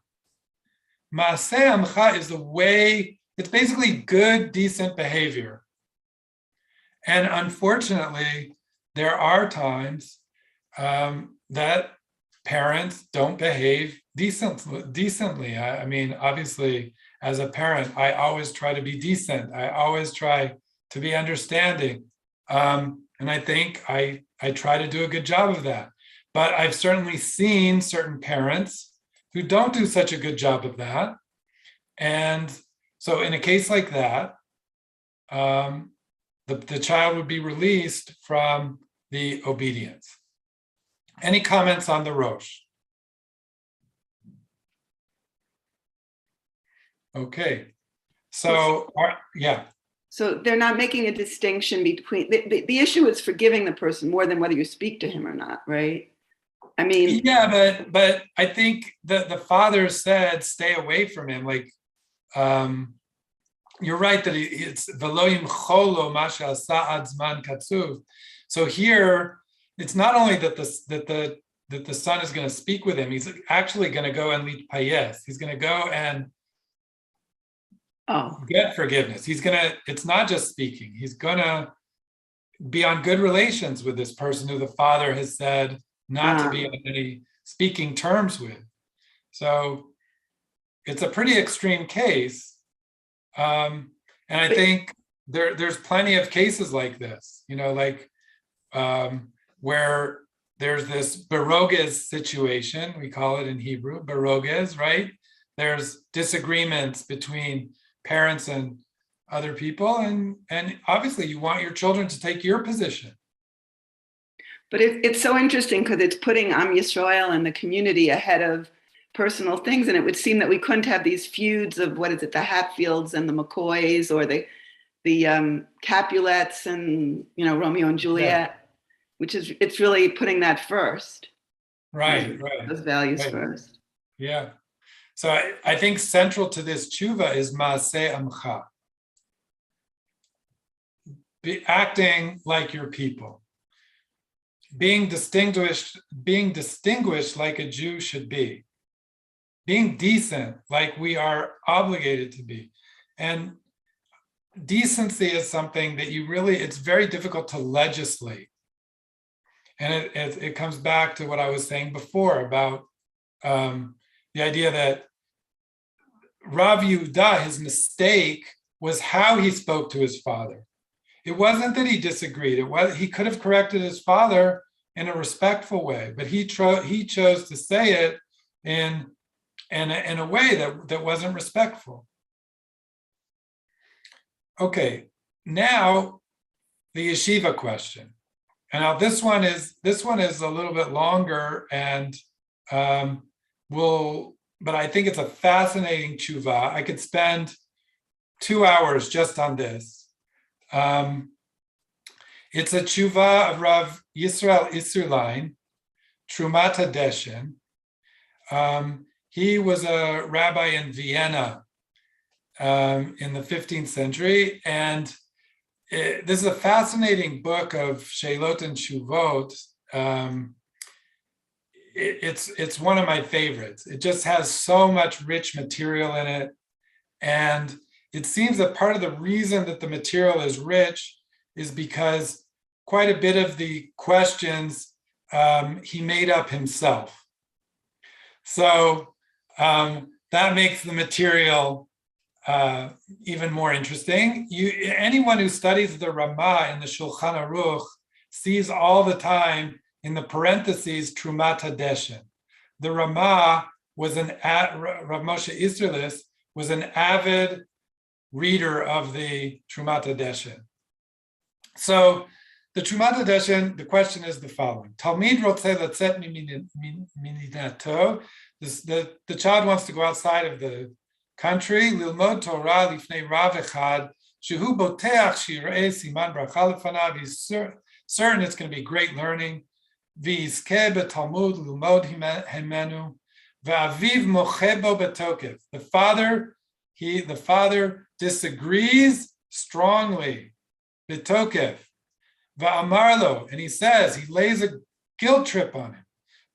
is the way, it's basically good, decent behavior. And unfortunately, there are times that parents don't behave decently. I mean, obviously, as a parent, I always try to be decent. I always try to be understanding. And I think I try to do a good job of that. But I've certainly seen certain parents who don't do such a good job of that. And so in a case like that, the child would be released from the obedience. Any comments on the Rosh? Okay, so yeah. So they're not making a distinction between, the issue is forgiving the person more than whether you speak to him or not, right? I mean, Yeah, but I think that the father said, stay away from him. Like, you're right that it's veloyim cholo masha sa'ad zman katsuv. So here, it's not only that the son is going to speak with him, he's actually going to go and lead payes. He's going to go and get forgiveness. It's not just speaking. He's going to be on good relations with this person who the father has said not to be on any speaking terms with. So it's a pretty extreme case. And I think there's plenty of cases like this, like where there's this beroges situation, we call it in Hebrew, beroges, right? There's disagreements between parents and other people, and obviously you want your children to take your position. But it's so interesting because it's putting Am Yisrael and the community ahead of personal things, and it would seem that we couldn't have these feuds of the Hatfields and the McCoys, or the Capulets and Romeo and Juliet, which is it's really putting that first, right? Those values right. first. Yeah. So I think central to this tshuva is Maaseh Amcha, acting like your people, being distinguished like a Jew should be, being decent like we are obligated to be. And decency is something that it's very difficult to legislate. And it comes back to what I was saying before about the idea that Rav Yehuda, his mistake was how he spoke to his father. It wasn't that he disagreed. He could have corrected his father in a respectful way, but he chose to say it in a way that wasn't respectful. Okay, now the yeshiva question. And now this one is a little bit longer, and but I think it's a fascinating tshuva. I could spend 2 hours just on this. It's a tshuva of Rav Yisrael Isserlein, Trumat HaDeshen. He was a rabbi in Vienna in the 15th century, and this is a fascinating book of Sheilot and Shuvot. It's one of my favorites. It just has so much rich material in it, and it seems that part of the reason that the material is rich is because quite a bit of the questions he made up himself. So that makes the material even more interesting. Anyone who studies the Ramah in the Shulchan Aruch sees all the time in the parentheses Trumat HaDeshen. The Ramah was Rav Moshe Isserlis was an avid reader of the Trumat HaDeshen. So the Trumat HaDeshen, the question is the following: Talmid rotzeh letzet midinato. The child wants to go outside of the country. Lilmod Torah lifnei Rav echad shehu boteach shirei siman bracha lefanav. He's certain it's going to be great learning. V'yizkeh betalmud lilmod himenu. V'aviv mochebo betokef. The father disagrees strongly. Betokef. Va'amarlo, and he says, he lays a guilt trip on him.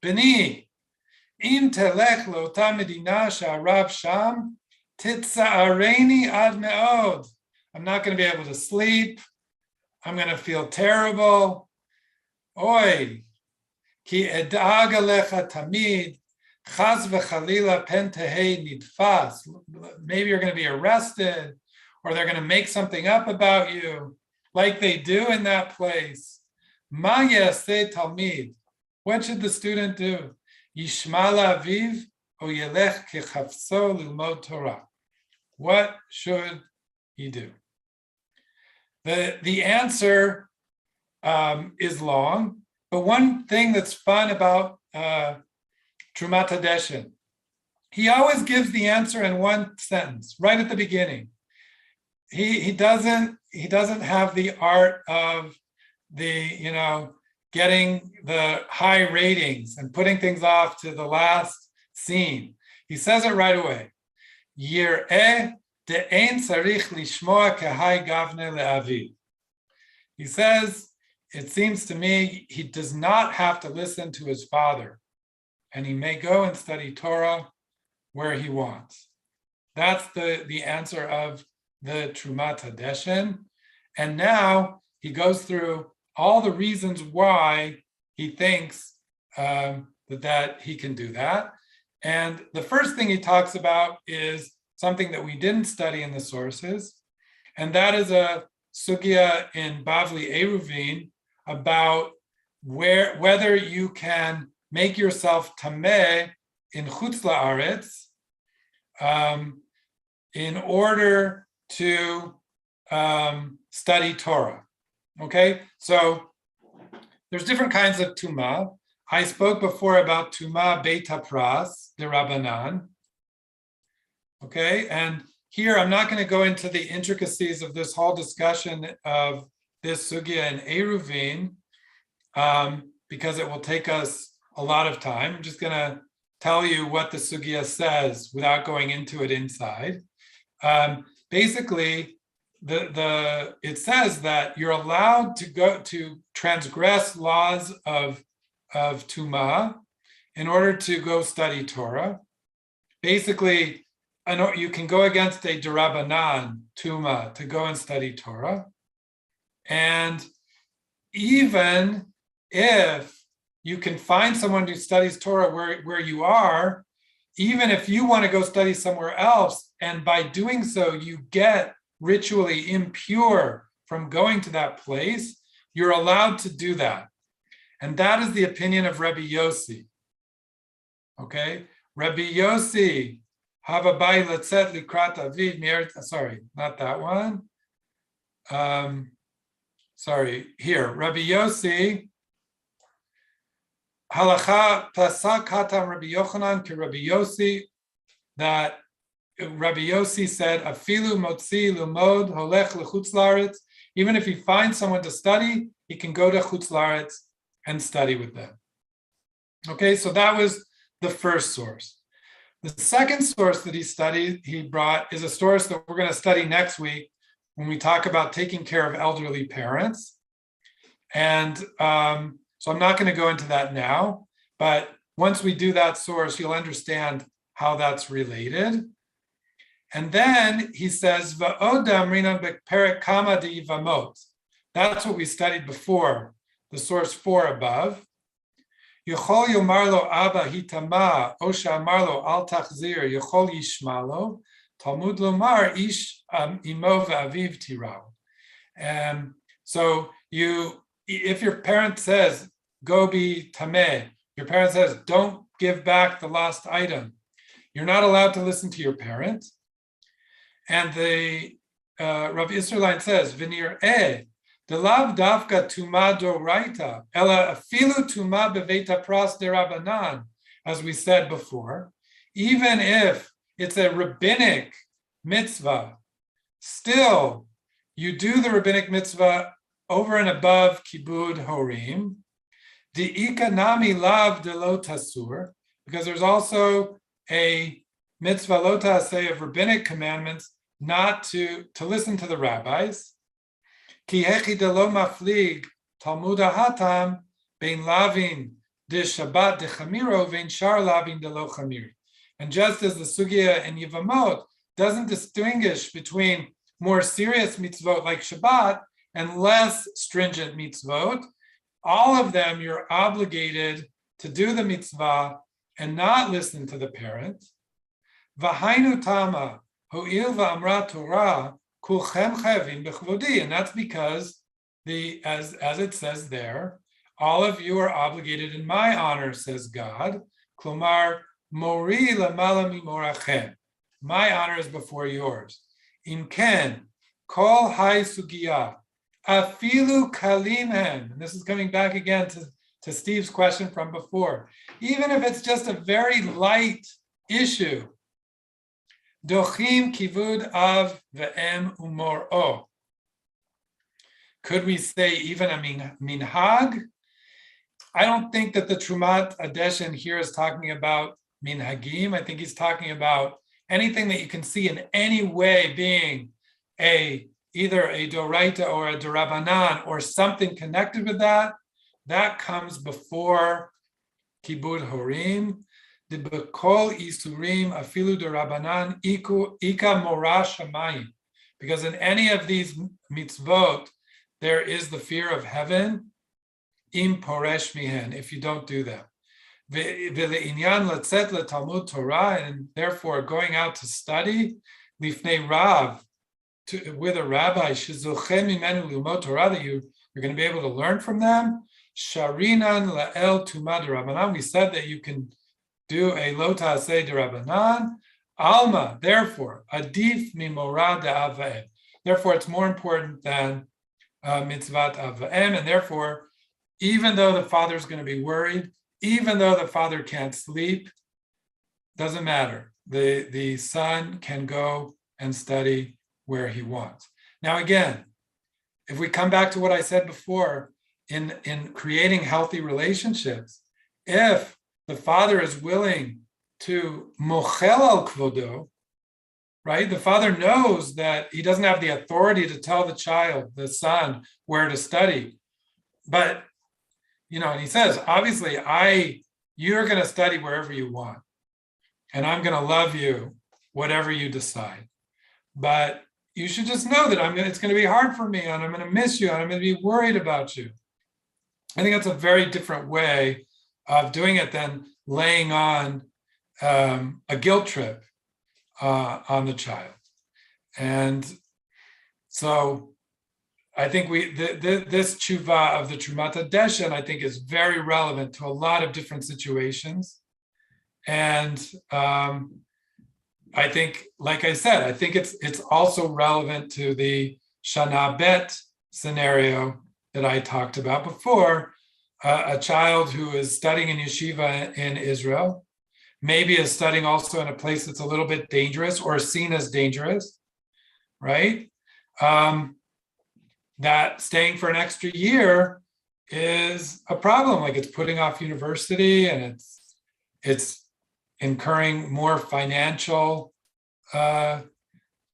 Beni, im telech le'ota medina she'arav sham, titza'areni ad me'od. I'm not going to be able to sleep. I'm going to feel terrible. Oy, ki ed'ag alecha tamid, chaz v'chalila pen tehei nidfas. Maybe you're going to be arrested, or they're going to make something up about you, like they do in that place. Ma yaseh talmid. What should the student do? Yishma la'aviv o yelech kechavso lilmod Torah. What should he do? The answer is long, but one thing that's fun about Trumat HaDeshen, he always gives the answer in one sentence, right at the beginning. He doesn't have the art of the getting the high ratings and putting things off to the last scene. He says it right away. Yir'eh de'ein tzarich lishmoa kehai gavne le'aviv. He says, it seems to me he does not have to listen to his father, and he may go and study Torah where he wants. That's the answer of the Trumat Hadeshin. And now he goes through all the reasons why he thinks that he can do that. And the first thing he talks about is something that we didn't study in the sources, and that is a sugya in Bavli Eruvin about whether you can make yourself tameh in chutz la'aretz in order to study Torah. Okay, so there's different kinds of tumah. I spoke before about tumah beit hapras derabanan. Okay, and here I'm not going to go into the intricacies of this whole discussion of this sugya in Eruvin because it will take us a lot of time. I'm just going to tell you what the sugya says without going into it inside. Basically, it says that you're allowed to go to transgress laws of tumah in order to go study Torah. Basically, you can go against a derabanan tumah to go and study Torah, and even if you can find someone who studies Torah where you are, even if you want to go study somewhere else, and by doing so you get ritually impure from going to that place, you're allowed to do that. And that is the opinion of Rabbi Yossi. Okay, Rabbi Yossi, Havabai letzet likrat aviv mir. Sorry, not that one. Sorry, here, Rabbi Yossi. Halacha pasak hatam Rabbi Yochanan ki Rabbi Yossi, that Rabbi Yossi said, afilu motzi lumod holech lechutz laaretz. Even if he finds someone to study, he can go to chutz laaretz and study with them. Okay, so that was the first source. The second source that he brought is a source that we're going to study next week when we talk about taking care of elderly parents. And so I'm not going to go into that now, but once we do that source, you'll understand how that's related. And then he says, Va'odam rinan beperek kama de'ivamot. That's what we studied before, the source 4 above. Yochol yomar lo abba hitama, o she'amar lo al tachzir, yochol yishmalo, Talmud lomar ish imo ve'aviv tirao. So if your parent says, go be tameh, your parent says, don't give back the lost item, you're not allowed to listen to your parent. And the Rav Isserlein says, V'nir the lav davka tuma doraita, ela afilu tuma beveta pras derabanan, as we said before, even if it's a rabbinic mitzvah, still you do the rabbinic mitzvah over and above kibud horim. Di'ika nami lav de lo tasur, because there's also a mitzvah lo taseh of rabbinic commandments not to listen to the rabbis. Ki hechi de lo maflig Talmud hatam bein lavin de Shabbat de chamiro vein shar lavin de lo chamiri. And just as the sugya in Yevamot doesn't distinguish between more serious mitzvot like Shabbat and less stringent mitzvot, all of them you're obligated to do the mitzvah and not listen to the parent. V'hainu tama ho'il v'amra Torah kulchem chavim b'chvodi, and that's because as it says there, all of you are obligated in my honor, says God. Klomar mori lamala mimorachem. My honor is before yours. Imken kol hai sugiyah. Afilu kalimhem. And this is coming back again to Steve's question from before. Even if it's just a very light issue, dochim kivud av ve'em umor'o. Could we say even a minhag? I don't think that the Trumat Adeshin here is talking about minhagim. I think he's talking about anything that you can see in any way being either a doraita or a derabanan or something connected with that. That comes before kibud horim. The bekol isurim afilu derabanan ika mora shamayim. Because in any of these mitzvot, there is the fear of heaven, im poresh mihen, if you don't do them. V'le'inyan letzet leTalmud Torah, and therefore going out to study, lifnei rav, with a rabbi, shezochem mimenu l'ilmod Torah, that you're going to be able to learn from them. Sharinan la'el tumad Rabbanan, we said that you can do a lo ta'aseh d'Rabbanan. Alma, therefore, adif mimorah de'avaim. Therefore, it's more important than mitzvat avaim, and therefore, even though the father is going to be worried, even though the father can't sleep, doesn't matter. The son can go and study where he wants. Now, again, if we come back to what I said before, in creating healthy relationships, if the father is willing to mochel al kvodo, right? The father knows that he doesn't have the authority to tell the child, the son, where to study. But, and he says, obviously, you're going to study wherever you want. And I'm going to love you, whatever you decide. But you should just know that it's going to be hard for me, and I'm going to miss you, and I'm going to be worried about you. I think that's a very different way of doing it than laying on a guilt trip on the child. And so I think this tshuva of the Trumat Adeshin, I think, is very relevant to a lot of different situations. And I think, like I said, I think it's also relevant to the Shana Bet scenario that I talked about before. A child who is studying in yeshiva in Israel, maybe is studying also in a place that's a little bit dangerous or seen as dangerous, right? That staying for an extra year is a problem. Like, it's putting off university, and it's incurring more financial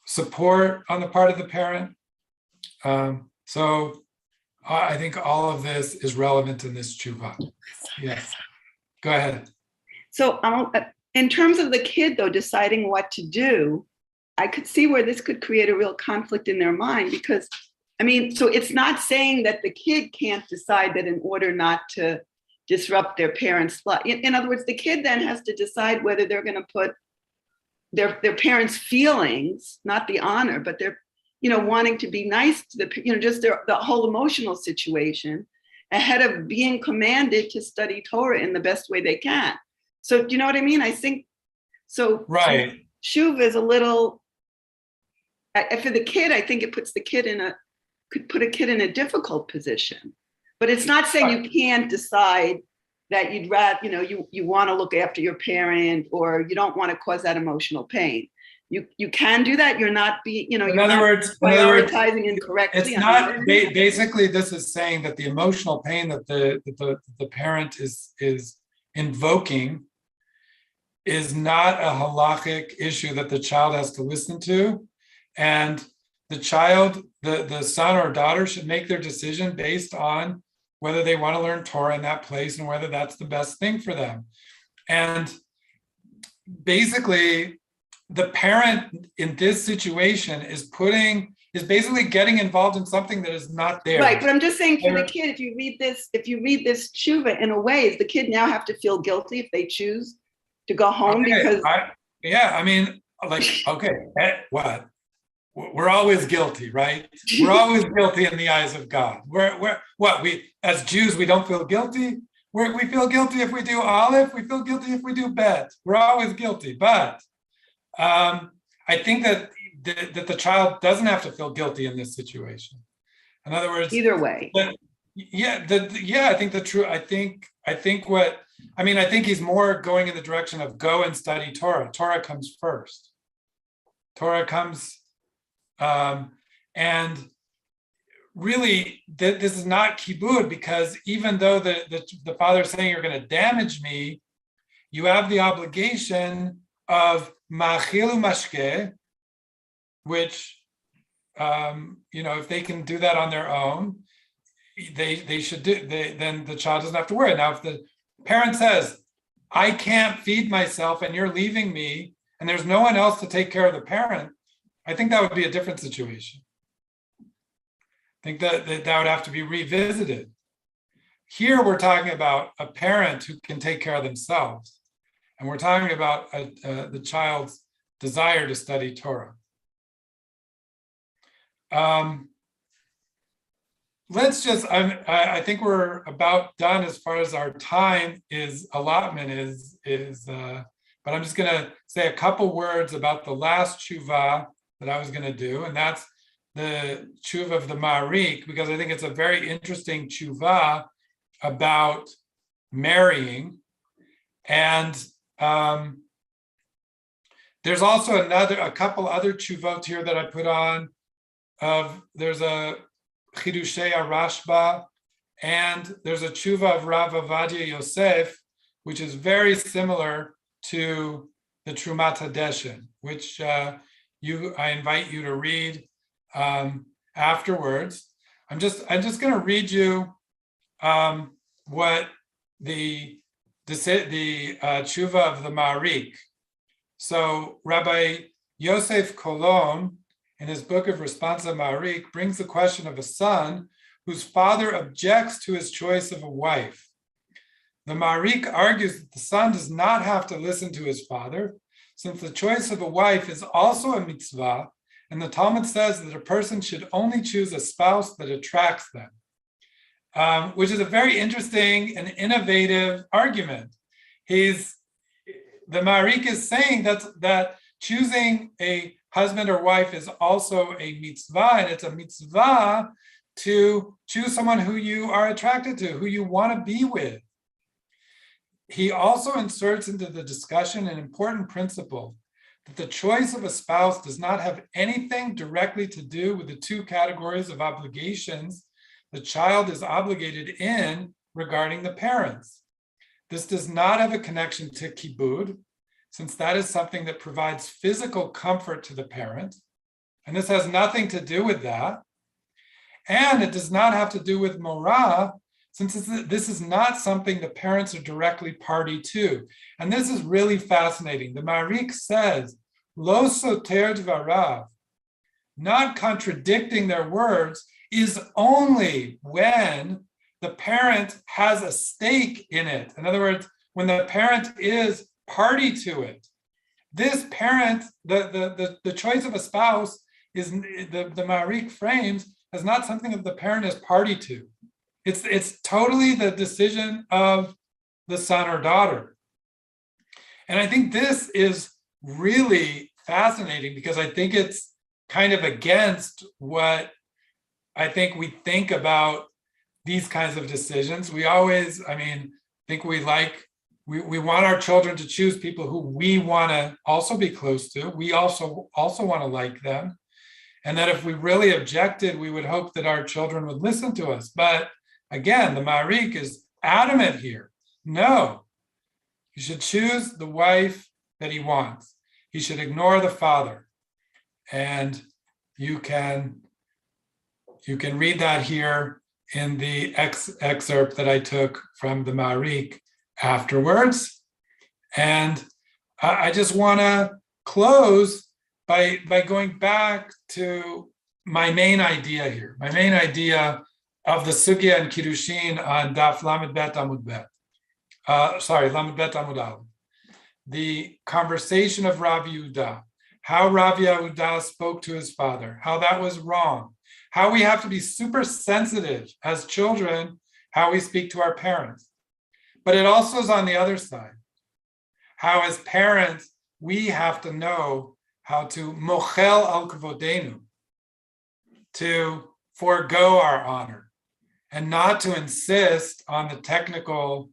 support on the part of the parent. So I think all of this is relevant in this tshuva. Yes, go ahead. So in terms of the kid, though, deciding what to do, I could see where this could create a real conflict in their mind, because, so it's not saying that the kid can't decide that in order not to disrupt their parents' life. In other words, the kid then has to decide whether they're going to put their parents' feelings, not the honor, but their wanting to be nice to just the whole emotional situation ahead of being commanded to study Torah in the best way they can. So do you know what I mean? I think so. Right. Shuv is a little, for the kid, I think it could put a kid in a difficult position, but it's not saying you can't decide that you'd rather, you want to look after your parent, or you don't want to cause that emotional pain. You can do that. You're not being, in other words, prioritizing incorrectly. It's not basically. This is saying that the emotional pain that the parent is invoking is not a halachic issue that the child has to listen to, and the child, the son or daughter, should make their decision based on whether they want to learn Torah in that place and whether that's the best thing for them. And basically, the parent in this situation is basically getting involved in something that is not there. Right, but I'm just saying, for the kid, if you read this tshuva, in a way, does the kid now have to feel guilty if they choose to go home? Okay, what? We're always guilty, right? We're always guilty in the eyes of God. We as Jews, we don't feel guilty. We feel guilty if we do aleph. We feel guilty if we do bet. We're always guilty. But I think that the child doesn't have to feel guilty in this situation. In other words, either way. I think he's more going in the direction of go and study Torah. Torah comes first. Torah comes, and really, this is not kibud, because even though the father is saying you're going to damage me, you have the obligation of ma'achilu mashke, which, if they can do that on their own, they should do. Then the child doesn't have to worry. Now, if the parent says, "I can't feed myself, and you're leaving me," and there's no one else to take care of the parent, I think that would be a different situation. I think that would have to be revisited. Here, we're talking about a parent who can take care of themselves, and we're talking about the child's desire to study Torah. I think we're about done as far as our time allotment is, but I'm just going to say a couple words about the last tshuva that I was going to do, and that's the tshuva of the Ma'arik, because I think it's a very interesting tshuva about marrying. And there's also a couple other tshuvot here that I put on. There's a Chidushei Rashba, and there's a tshuva of Rav Avadia Yosef, which is very similar to the Trumat Hadeshin, which I invite you to read afterwards. I'm just going to read you what the tshuva of the Ma'arik. So Rabbi Yosef Kolon, in his book of Responsa Ma'arik, brings the question of a son whose father objects to his choice of a wife. The Ma'arik argues that the son does not have to listen to his father, since the choice of a wife is also a mitzvah, and the Talmud says that a person should only choose a spouse that attracts them, which is a very interesting and innovative argument. The Ma'arik is saying that choosing a husband or wife is also a mitzvah, and it's a mitzvah to choose someone who you are attracted to, who you want to be with. He also inserts into the discussion an important principle, that the choice of a spouse does not have anything directly to do with the two categories of obligations the child is obligated in regarding the parents. This does not have a connection to kibud, since that is something that provides physical comfort to the parent, and this has nothing to do with that. And it does not have to do with morah, since this is not something the parents are directly party to. And this is really fascinating. The Ma'arik says, lo soter dvarav, not contradicting their words, is only when the parent has a stake in it. In other words, when the parent is party to it. This parent, the choice of a spouse is the Ma'arik frames as not something that the parent is party to. It's totally the decision of the son or daughter. And I think this is really fascinating, because I think it's kind of against what I think we think about these kinds of decisions. We always, think we want our children to choose people who we want to also be close to. We also want to like them. And that if we really objected, we would hope that our children would listen to us. But again, the Ma'arik is adamant here. No, he should choose the wife that he wants. He should ignore the father. And you can read that here in the excerpt that I took from the Ma'arik afterwards. And I just want to close by going back to my main idea here, my main idea of the Sugya and Kiddushin on Daf Lamed Bet Amud Bet. Lamed Bet Amud Aleph. The conversation of Rav Yehuda, how Rav Yehuda spoke to his father, how that was wrong, how we have to be super sensitive as children, how we speak to our parents. But it also is on the other side, how as parents, we have to know how to mochel al kvodenu, to forego our honor, and not to insist on the technical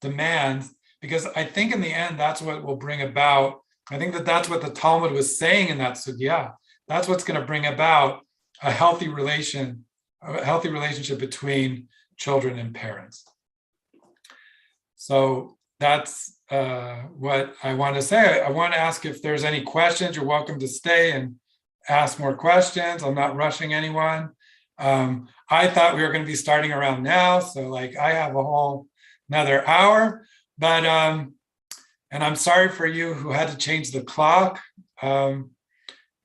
demands, because I think in the end, that's what will bring about, I think that's what the Talmud was saying in that sugya. That's what's going to bring about a healthy relation a healthy relationship between children and parents. So that's what I want to say. I want to ask if there's any questions. You're welcome to stay and ask more questions. I'm not rushing anyone. I thought we were going to be starting around now, so like I have a whole another hour, but and I'm sorry for you who had to change the clock,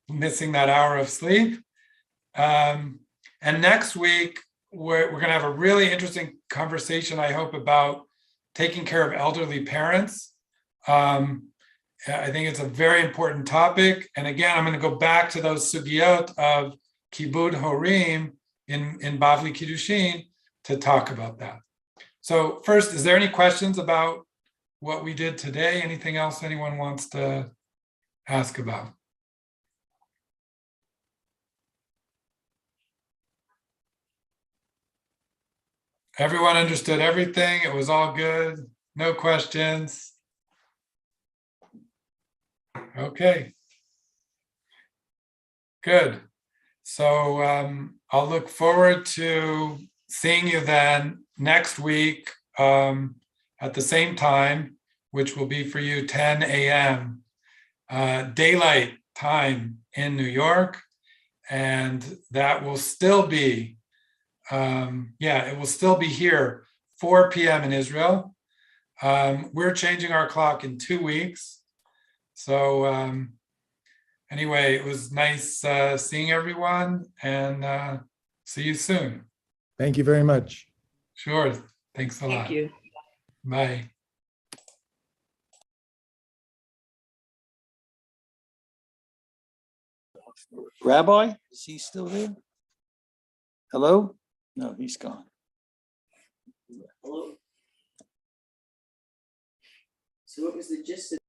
missing that hour of sleep. And next week we're going to have a really interesting conversation, I hope, about taking care of elderly parents. I think it's a very important topic. And again, I'm going to go back to those sugiyot of kibud horim in Bavli Kiddushin to talk about that. So first, is there any questions about what we did today? Anything else anyone wants to ask about? Everyone understood everything. It was all good. No questions. Okay. Good. So I'll look forward to seeing you then next week at the same time, which will be for you 10 a.m. Daylight time in New York. And that will still be, it will still be here 4 p.m. in Israel. We're changing our clock in 2 weeks. So anyway, it was nice seeing everyone, and see you soon. Thank you very much. Sure. Thanks a lot. Thank you. Bye. Rabbi, is he still there? Hello? No, he's gone. Hello. So what was the gist of